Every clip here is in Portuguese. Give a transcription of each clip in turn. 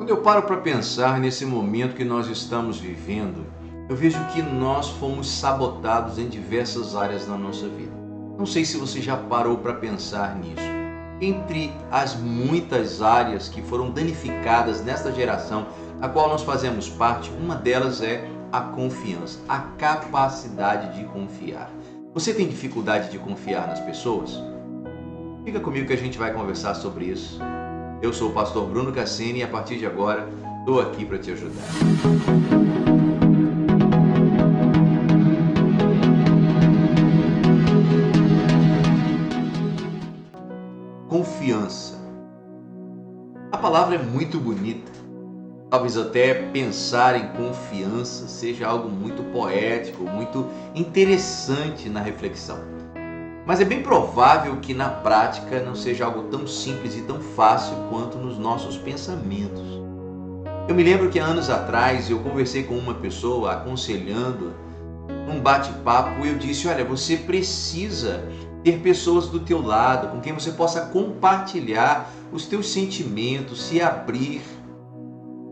Quando eu paro para pensar nesse momento que nós estamos vivendo, eu vejo que nós fomos sabotados em diversas áreas da nossa vida. Não sei se você já parou para pensar nisso. Entre as muitas áreas que foram danificadas nesta geração, a qual nós fazemos parte, uma delas é a confiança, a capacidade de confiar. Você tem dificuldade de confiar nas pessoas? Fica comigo que a gente vai conversar sobre isso. Eu sou o pastor Bruno Cassini e a partir de agora estou aqui para te ajudar. Confiança. A palavra é muito bonita. Talvez até pensar em confiança seja algo muito poético, muito interessante na reflexão. Mas é bem provável que na prática não seja algo tão simples e tão fácil quanto nos nossos pensamentos. Eu me lembro que há anos atrás eu conversei com uma pessoa, aconselhando, num bate-papo, eu disse, olha, você precisa ter pessoas do teu lado, com quem você possa compartilhar os teus sentimentos, se abrir.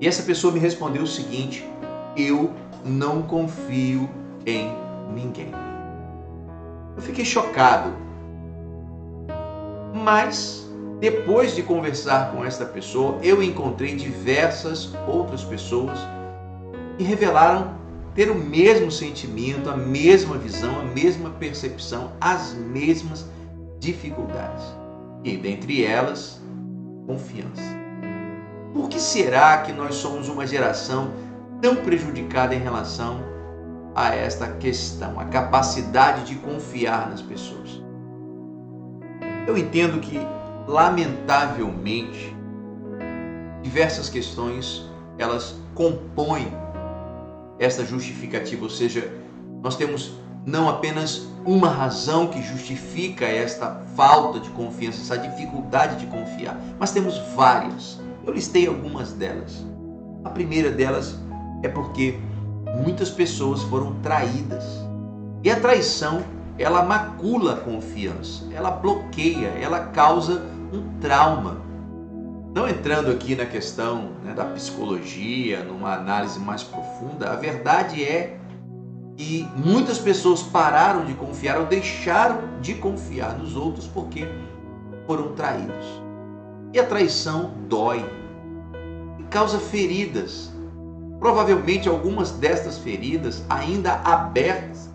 E essa pessoa me respondeu o seguinte, eu não confio em ninguém. Eu fiquei chocado, mas depois de conversar com esta pessoa, eu encontrei diversas outras pessoas que revelaram ter o mesmo sentimento, a mesma visão, a mesma percepção, as mesmas dificuldades. E dentre elas, confiança. Por que será que nós somos uma geração tão prejudicada em relação a esta questão, a capacidade de confiar nas pessoas? Eu entendo que, lamentavelmente, diversas questões, elas compõem esta justificativa, ou seja, nós temos não apenas uma razão que justifica esta falta de confiança, essa dificuldade de confiar, mas temos várias. Eu listei algumas delas. A primeira delas é porque muitas pessoas foram traídas. E a traição, ela macula a confiança, ela bloqueia, ela causa um trauma. Não entrando aqui na questão da psicologia, numa análise mais profunda, a verdade é que muitas pessoas pararam de confiar ou deixaram de confiar nos outros porque foram traídos. E a traição dói e causa feridas. Provavelmente algumas destas feridas ainda abertas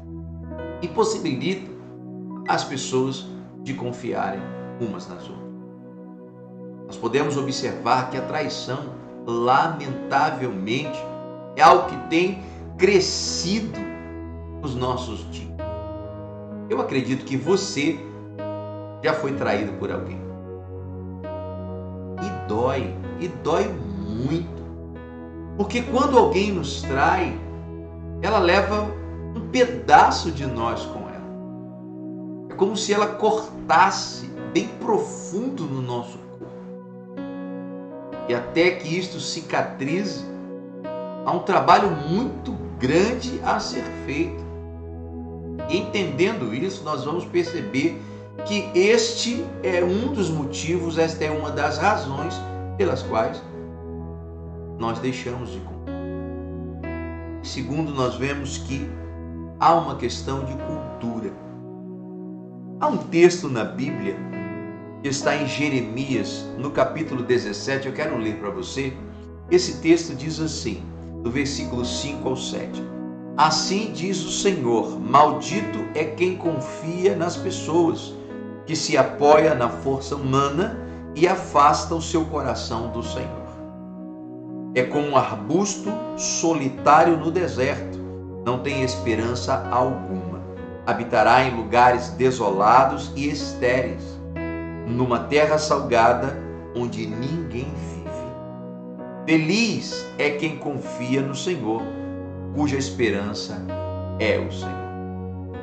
impossibilitam as pessoas de confiarem umas nas outras. Nós podemos observar que a traição, lamentavelmente, é algo que tem crescido nos nossos dias. Eu acredito que você já foi traído por alguém. E dói muito. Porque quando alguém nos trai, ela leva um pedaço de nós com ela. É como se ela cortasse bem profundo no nosso corpo. E até que isto cicatrize, há um trabalho muito grande a ser feito. E entendendo isso, nós vamos perceber que este é um dos motivos, esta é uma das razões pelas quais nós deixamos de confiar. Segundo, nós vemos que há uma questão de cultura. Há um texto na Bíblia que está em Jeremias, no capítulo 17, eu quero ler para você. Esse texto diz assim, do versículo 5 ao 7. Assim diz o Senhor, maldito é quem confia nas pessoas, que se apoia na força humana e afasta o seu coração do Senhor. É como um arbusto solitário no deserto, não tem esperança alguma. Habitará em lugares desolados e estéreis, numa terra salgada onde ninguém vive. Feliz é quem confia no Senhor, cuja esperança é o Senhor.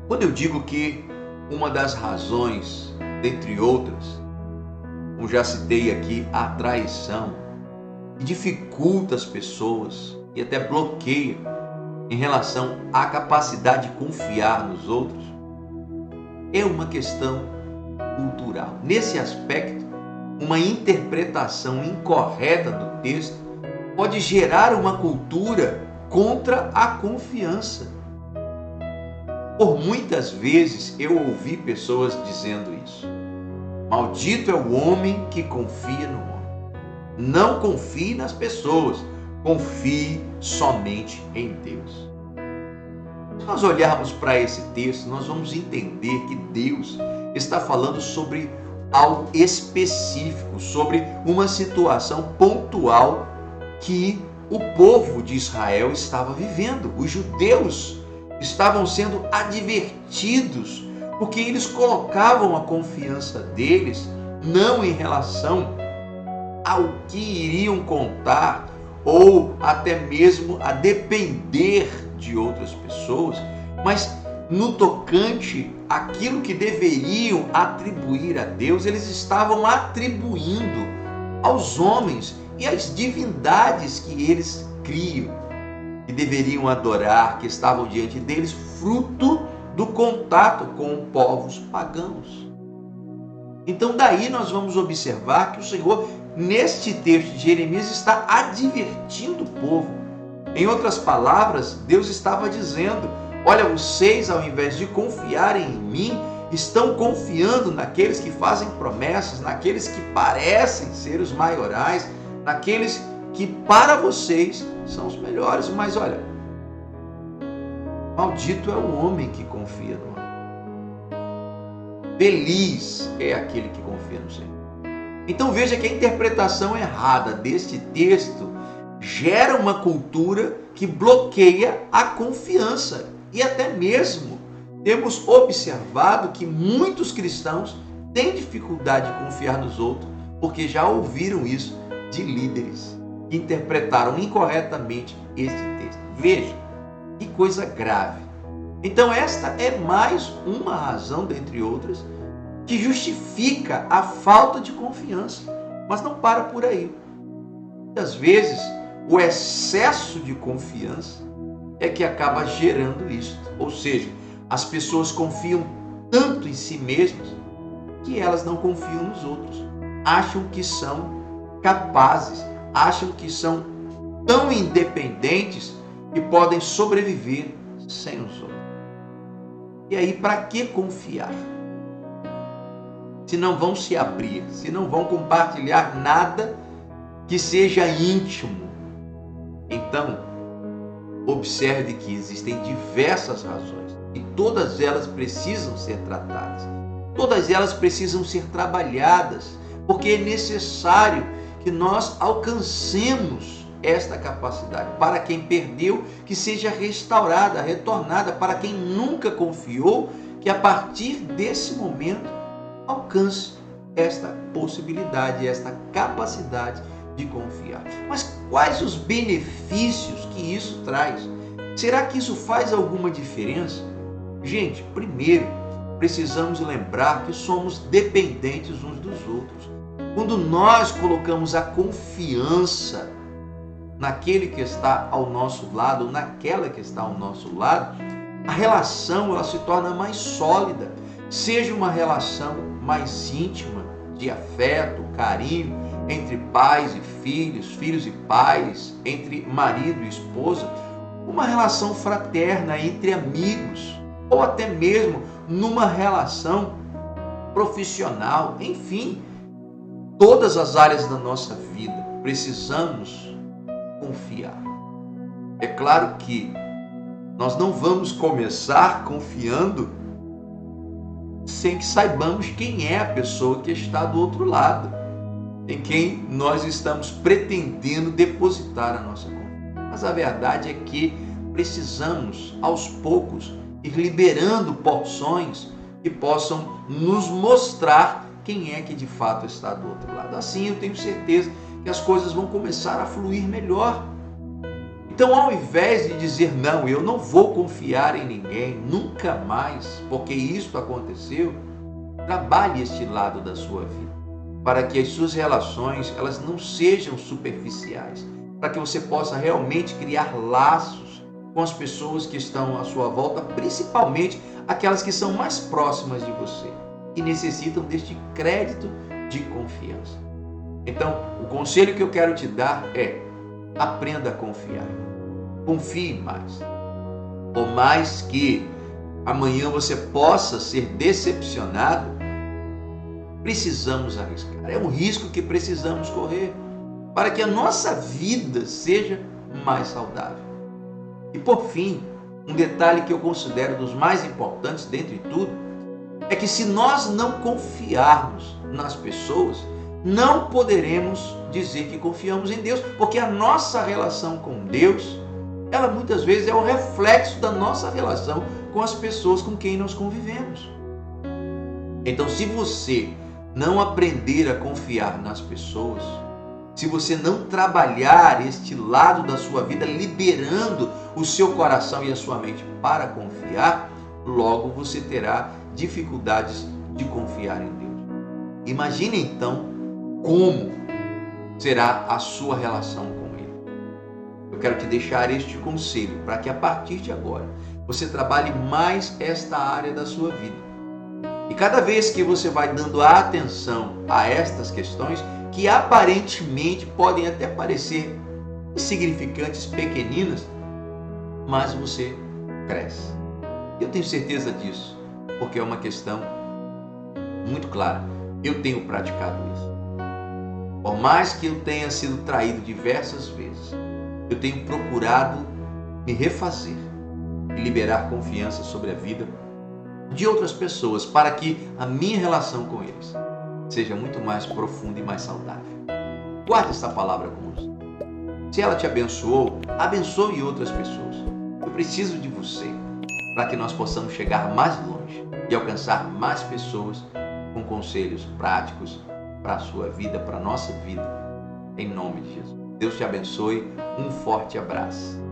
Quando eu digo que uma das razões, dentre outras, como já citei aqui, a traição, que dificulta as pessoas e até bloqueia em relação à capacidade de confiar nos outros, é uma questão cultural. Nesse aspecto, uma interpretação incorreta do texto pode gerar uma cultura contra a confiança. Por muitas vezes eu ouvi pessoas dizendo isso. Maldito é o homem que confia no homem. Não confie nas pessoas, confie somente em Deus. Se nós olharmos para esse texto, nós vamos entender que Deus está falando sobre algo específico, sobre uma situação pontual que o povo de Israel estava vivendo. Os judeus estavam sendo advertidos porque eles colocavam a confiança deles não em relação ao que iriam contar ou até mesmo a depender de outras pessoas, mas no tocante àquilo que deveriam atribuir a Deus, eles estavam atribuindo aos homens e às divindades que eles criam, que deveriam adorar, que estavam diante deles, fruto do contato com povos pagãos. Então daí nós vamos observar que o Senhor, neste texto de Jeremias, está advertindo o povo. Em outras palavras, Deus estava dizendo: olha, vocês, ao invés de confiarem em mim, estão confiando naqueles que fazem promessas, naqueles que parecem ser os maiorais, naqueles que para vocês são os melhores. Mas olha, maldito é o homem que confia no homem. Feliz é aquele que confia no Senhor. Então veja que a interpretação errada deste texto gera uma cultura que bloqueia a confiança. E até mesmo temos observado que muitos cristãos têm dificuldade de confiar nos outros, porque já ouviram isso de líderes que interpretaram incorretamente este texto. Veja, que coisa grave. Então esta é mais uma razão, dentre outras, que justifica a falta de confiança. Mas não para por aí. Muitas vezes, o excesso de confiança é que acaba gerando isso. Ou seja, as pessoas confiam tanto em si mesmas que elas não confiam nos outros. Acham que são capazes, acham que são tão independentes que podem sobreviver sem os outros. E aí, para que confiar? Se não vão se abrir, se não vão compartilhar nada que seja íntimo. Então, observe que existem diversas razões e todas elas precisam ser tratadas. Todas elas precisam ser trabalhadas, porque é necessário que nós alcancemos esta capacidade. Para quem perdeu, que seja restaurada, retornada. Para quem nunca confiou, que a partir desse momento alcance esta possibilidade, esta capacidade de confiar. Mas quais os benefícios que isso traz? Será que isso faz alguma diferença? Gente, primeiro, precisamos lembrar que somos dependentes uns dos outros. Quando nós colocamos a confiança naquele que está ao nosso lado, naquela que está ao nosso lado, a relação ela se torna mais sólida. Seja uma relação mais íntima, de afeto, carinho, entre pais e filhos, filhos e pais, entre marido e esposa, uma relação fraterna entre amigos, ou até mesmo numa relação profissional. Enfim, todas as áreas da nossa vida precisamos confiar. É claro que nós não vamos começar confiando sem que saibamos quem é a pessoa que está do outro lado, em quem nós estamos pretendendo depositar a nossa confiança. Mas a verdade é que precisamos, aos poucos, ir liberando porções que possam nos mostrar quem é que de fato está do outro lado. Assim, eu tenho certeza que as coisas vão começar a fluir melhor. Então, ao invés de dizer, não, eu não vou confiar em ninguém, nunca mais, porque isto aconteceu, trabalhe este lado da sua vida, para que as suas relações elas não sejam superficiais, para que você possa realmente criar laços com as pessoas que estão à sua volta, principalmente aquelas que são mais próximas de você e necessitam deste crédito de confiança. Então, o conselho que eu quero te dar é: aprenda a confiar. Confie mais. Por mais que amanhã você possa ser decepcionado, precisamos arriscar. É um risco que precisamos correr para que a nossa vida seja mais saudável. E por fim, um detalhe que eu considero dos mais importantes dentre tudo, é que se nós não confiarmos nas pessoas, não poderemos dizer que confiamos em Deus, porque a nossa relação com Deus, ela muitas vezes é o reflexo da nossa relação com as pessoas com quem nós convivemos. Então, se você não aprender a confiar nas pessoas, se você não trabalhar este lado da sua vida, liberando o seu coração e a sua mente para confiar, logo você terá dificuldades de confiar em Deus. Imagine então como será a sua relação com Ele. Eu quero te deixar este conselho para que a partir de agora você trabalhe mais esta área da sua vida. E cada vez que você vai dando atenção a estas questões, que aparentemente podem até parecer insignificantes, pequeninas, mas você cresce. Eu tenho certeza disso, porque é uma questão muito clara. Eu tenho praticado isso. Por mais que eu tenha sido traído diversas vezes, eu tenho procurado me refazer e liberar confiança sobre a vida de outras pessoas, para que a minha relação com eles seja muito mais profunda e mais saudável. Guarde essa palavra conosco. Se ela te abençoou, abençoe outras pessoas. Eu preciso de você para que nós possamos chegar mais longe e alcançar mais pessoas com conselhos práticos para a sua vida, para a nossa vida, em nome de Jesus. Deus te abençoe. Um forte abraço.